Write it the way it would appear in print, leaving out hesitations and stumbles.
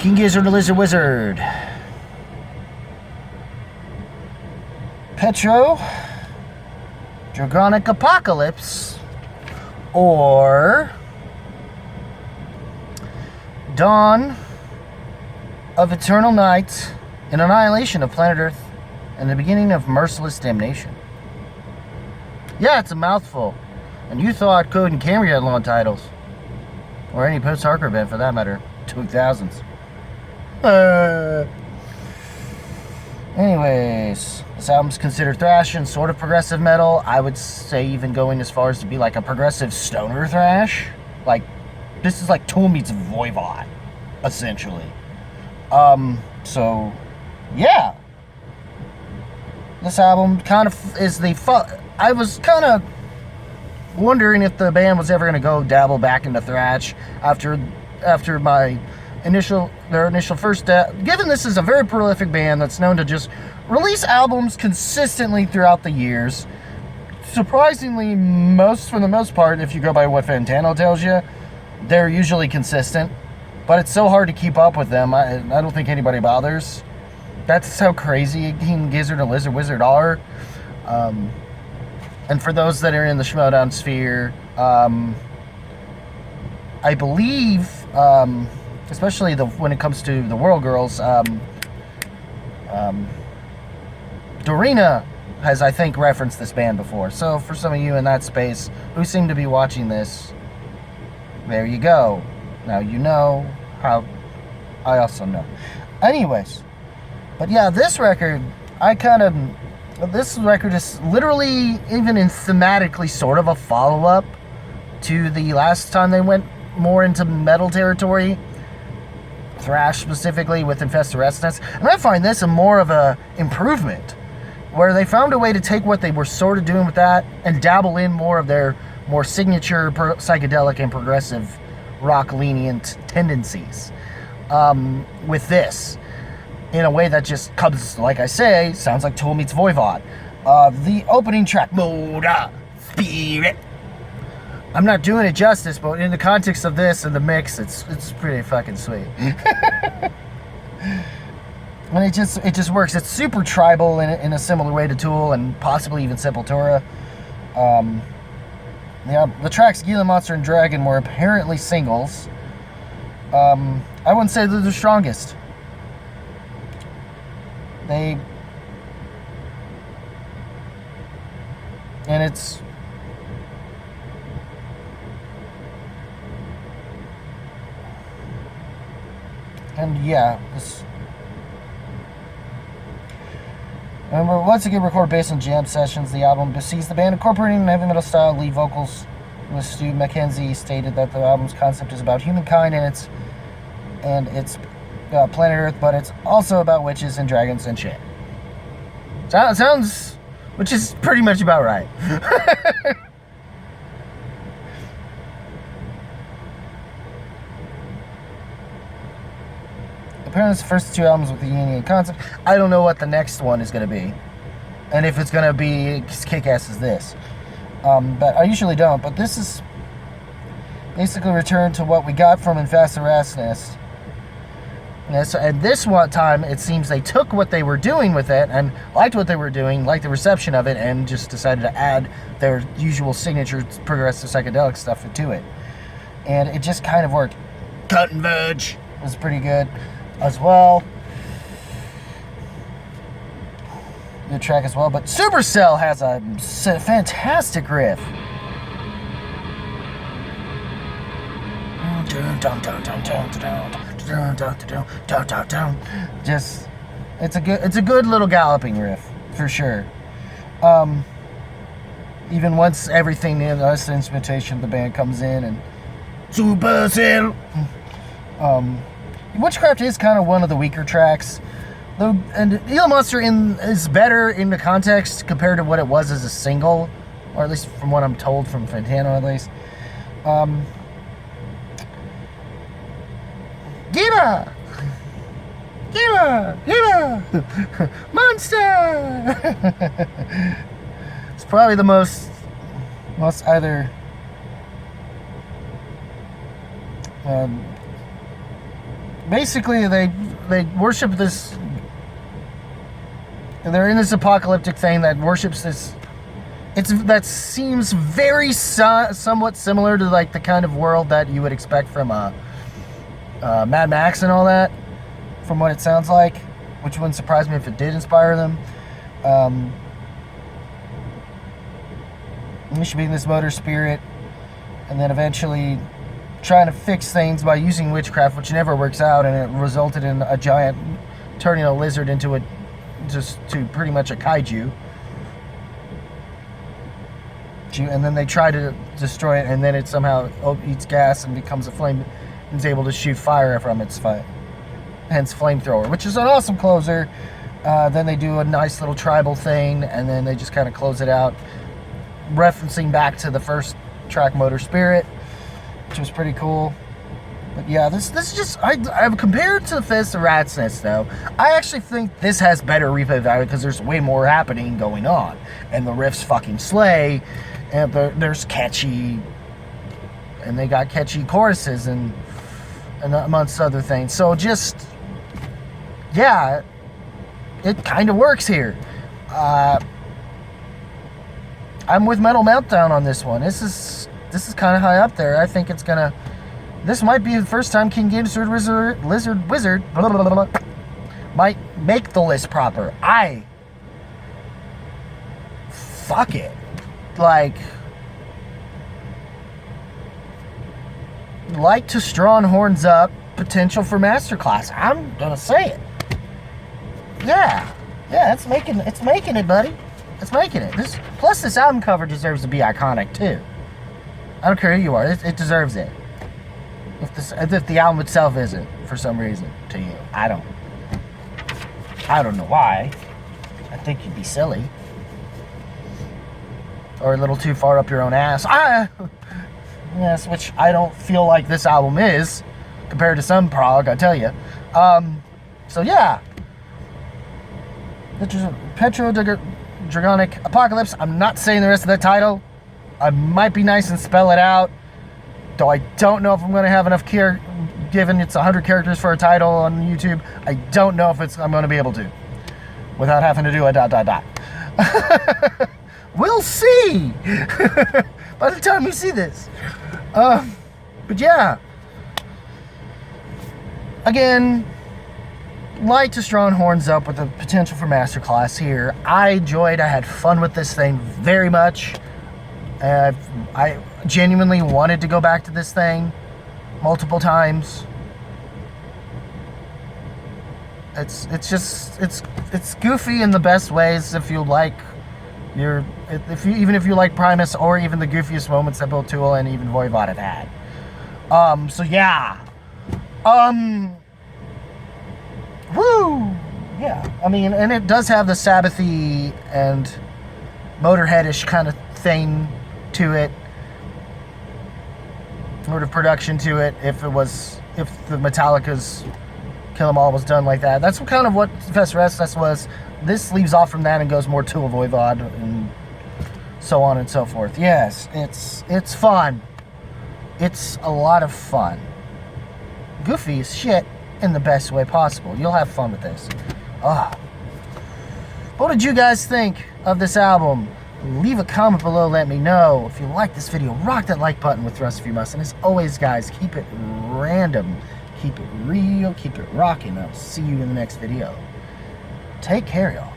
King Gizzard the Lizard Wizard. PETRODRAGONIC Apocalypse. Or Dawn of Eternal Night, an annihilation of planet Earth, and the beginning of merciless damnation. Yeah, it's a mouthful. And you thought Code and Camry had long titles. Or any post-hardcore band for that matter. 2000s. Anyways, this album's considered thrash and sort of progressive metal. I would say even going as far as to be like a progressive stoner thrash. Like, this is like Tool meets Voivod, essentially. So, yeah. This album kind of is I was kind of wondering if the band was ever going to go dabble back into thrash after their initial first given this is a very prolific band that's known to just release albums consistently throughout the years. Surprisingly, for the most part, if you go by what Fantano tells you, they're usually consistent, but it's so hard to keep up with them. I don't think anybody bothers. That's how crazy King Gizzard and Lizard Wizard are. And for those that are in the Schmodown sphere, I believe, especially when it comes to the World Girls, Dorina has, I think, referenced this band before. So for some of you in that space who seem to be watching this, there you go. Now you know how I also know. Anyways, but yeah, this record, this record is literally, even in thematically, sort of a follow-up to the last time they went more into metal territory, thrash specifically, with Infest the Restless. And I find this more of a improvement, where they found a way to take what they were sort of doing with that and dabble in more of their more signature psychedelic and progressive rock lenient tendencies with this, in a way that just comes, like I say, sounds like Tool meets Voivod. The opening track, Moda Spirit. I'm not doing it justice, but in the context of this and the mix, it's pretty fucking sweet. And it just works. It's super tribal in a similar way to Tool and possibly even Sepultura. Yeah, the tracks Gila Monster and Dragon were apparently singles. I wouldn't say they're the strongest. And yeah, remember, once again recorded based on jam sessions, the album sees the band incorporating heavy metal style lead vocals, with Stu McKenzie stated that the album's concept is about humankind and it's planet Earth, but it's also about witches and dragons and shit. Sounds, which is pretty much about right. Apparently it's the first two albums with the Union concept. I don't know what the next one is going to be, and if it's going to be as kick-ass as this. But I usually don't. But this is basically return to what we got from Infest the Restless. And this one time, it seems they took what they were doing with it and liked what they were doing, liked the reception of it, and just decided to add their usual signature progressive psychedelic stuff to it. And it just kind of worked. Cut and Verge was pretty good as well. Good track as well. But Supercell has a fantastic riff. Just, it's a good little galloping riff for sure. Even once everything in the instrumentation of the band comes in and Supercell. Witchcraft is kind of one of the weaker tracks, though, and Gila Monster is better in the context compared to what it was as a single, or at least from what I'm told from Fantano at least. Giba! Monster! It's probably the most either basically they worship this. They're in this apocalyptic thing that worships this. That seems very somewhat similar to like the kind of world that you would expect from Mad Max and all that, from what it sounds like, which wouldn't surprise me if it did inspire them. We should be in this motor spirit, and then eventually trying to fix things by using witchcraft, which never works out, and it resulted in a giant turning a lizard into to pretty much a kaiju. And then they try to destroy it, and then it somehow eats gas and becomes a flame, and is able to shoot fire from its hence flamethrower, which is an awesome closer. Then they do a nice little tribal thing, and then they just kind of close it out, referencing back to the first track, Motor Spirit, which was pretty cool. But yeah, this is just, I've compared to the Fist of Rat's Nest though, I actually think this has better replay value because there's way more happening going on, and the riffs fucking slay, and there's catchy, and they got catchy choruses and amongst other things. So just, yeah, it kind of works here. I'm with Metal Meltdown on this one. This is kind of high up there. I think it's gonna. This might be the first time King Gizzard Wizard blah, blah, blah, blah, might make the list proper. Fuck it. Like to Strawn Horns Up, potential for masterclass. I'm gonna say it. Yeah, it's making it, buddy. It's making it. Plus this album cover deserves to be iconic too. I don't care who you are. It deserves it. If the album itself isn't, for some reason, to you. I don't know why. I think you'd be silly. Or a little too far up your own ass. Yes, which I don't feel like this album is, compared to some prog, I tell you. So yeah. PETRODRAGONIC Apocalypse. I'm not saying the rest of the title. I might be nice and spell it out. Though I don't know if I'm going to have enough given it's 100 characters for a title on YouTube. I don't know if I'm going to be able to, without having to do a ... We'll see by the time you see this. But yeah, again, like to Strawn Horns Up with the potential for masterclass here. I had fun with this thing very much. I genuinely wanted to go back to this thing multiple times. It's goofy in the best ways. If you like even if you like Primus, or even the goofiest moments that both Tool and even Voivod have had. So yeah. Woo! Yeah. I mean, and it does have the Sabbathy and Motorhead-ish kind of thing to it, sort of production to it. If the Metallica's Kill 'Em All was done like that, that's kind of what Fest Restless was. This leaves off from that and goes more to a Voivod and so on and so forth. Yes, it's fun. It's a lot of fun. Goofy as shit in the best way possible. You'll have fun with this. What did you guys think of this album? Leave a comment below, let me know. If you like this video, rock that like button with thrust if you must. And as always, guys, keep it random, keep it real, keep it rocking. I'll see you in the next video. Take care, y'all.